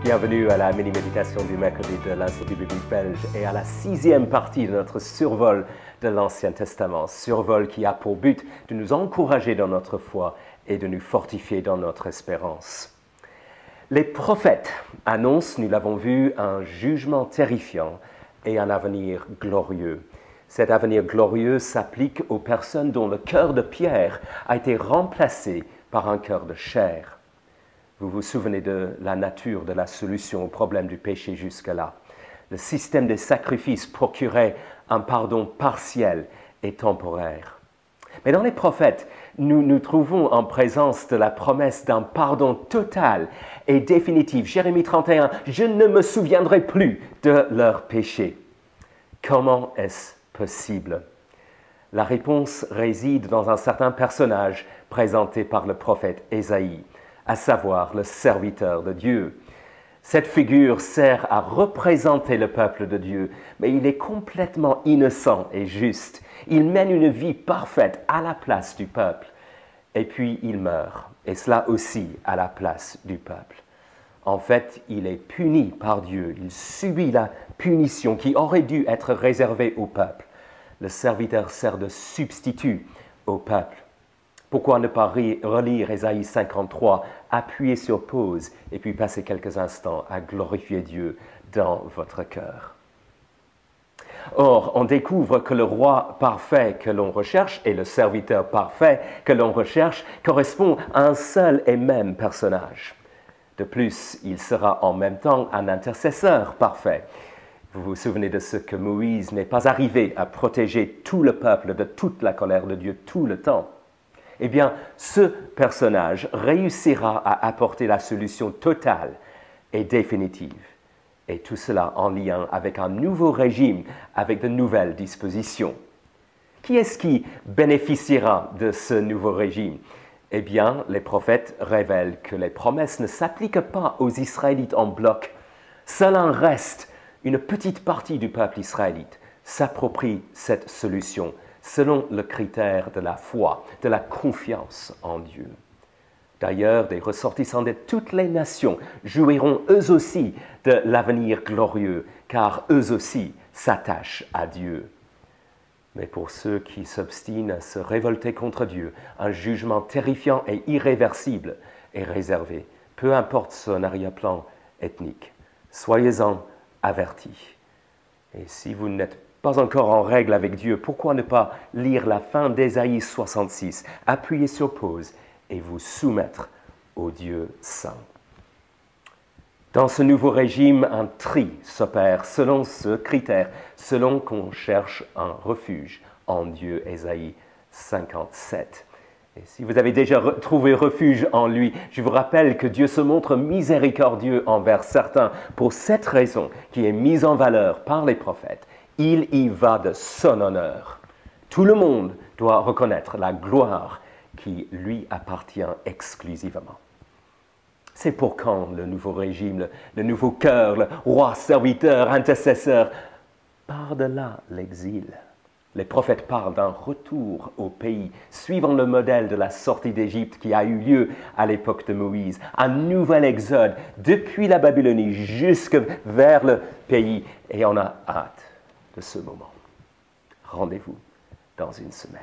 Bienvenue à la mini-méditation du mercredi de l'Institut biblique belge et à la 6e partie de notre survol de l'Ancien Testament. Survol qui a pour but de nous encourager dans notre foi et de nous fortifier dans notre espérance. Les prophètes annoncent, nous l'avons vu, un jugement terrifiant et un avenir glorieux. Cet avenir glorieux s'applique aux personnes dont le cœur de pierre a été remplacé par un cœur de chair. Vous vous souvenez de la nature de la solution au problème du péché jusque-là. Le système des sacrifices procurait un pardon partiel et temporaire. Mais dans les prophètes, nous nous trouvons en présence de la promesse d'un pardon total et définitif. Jérémie 31, « Je ne me souviendrai plus de leurs péchés ». Comment est-ce possible? La réponse réside dans un certain personnage présenté par le prophète Ésaïe, à savoir le serviteur de Dieu. Cette figure sert à représenter le peuple de Dieu, mais il est complètement innocent et juste. Il mène une vie parfaite à la place du peuple. Et puis il meurt, et cela aussi à la place du peuple. En fait, il est puni par Dieu. Il subit la punition qui aurait dû être réservée au peuple. Le serviteur sert de substitut au peuple. Pourquoi ne pas relire Ésaïe 53, appuyer sur pause et puis passer quelques instants à glorifier Dieu dans votre cœur? Or, on découvre que le roi parfait que l'on recherche et le serviteur parfait que l'on recherche correspond à un seul et même personnage. De plus, il sera en même temps un intercesseur parfait. Vous vous souvenez de ce que Moïse n'est pas arrivé à protéger tout le peuple de toute la colère de Dieu tout le temps. Eh bien, ce personnage réussira à apporter la solution totale et définitive. Et tout cela en lien avec un nouveau régime, avec de nouvelles dispositions. Qui est-ce qui bénéficiera de ce nouveau régime? Eh bien, les prophètes révèlent que les promesses ne s'appliquent pas aux Israélites en bloc. Seul un reste, une petite partie du peuple israélite, s'approprie cette solution selon le critère de la foi, de la confiance en Dieu. D'ailleurs, des ressortissants de toutes les nations jouiront eux aussi de l'avenir glorieux, car eux aussi s'attachent à Dieu. Mais pour ceux qui s'obstinent à se révolter contre Dieu, un jugement terrifiant et irréversible est réservé, peu importe son arrière-plan ethnique. Soyez-en avertis. Et si vous n'êtes pas encore en règle avec Dieu, pourquoi ne pas lire la fin d'Ésaïe 66, appuyer sur pause et vous soumettre au Dieu saint? Dans ce nouveau régime, un tri s'opère selon ce critère, selon qu'on cherche un refuge en Dieu, Ésaïe 57. Et si vous avez déjà trouvé refuge en lui, je vous rappelle que Dieu se montre miséricordieux envers certains pour cette raison qui est mise en valeur par les prophètes. Il y va de son honneur. Tout le monde doit reconnaître la gloire qui lui appartient exclusivement. C'est pour quand le nouveau régime, le nouveau cœur, le roi, serviteur, intercesseur, par-delà l'exil. Les prophètes parlent d'un retour au pays, suivant le modèle de la sortie d'Égypte qui a eu lieu à l'époque de Moïse. Un nouvel exode depuis la Babylonie jusque vers le pays. Et on a hâte de ce moment. Rendez-vous dans une semaine.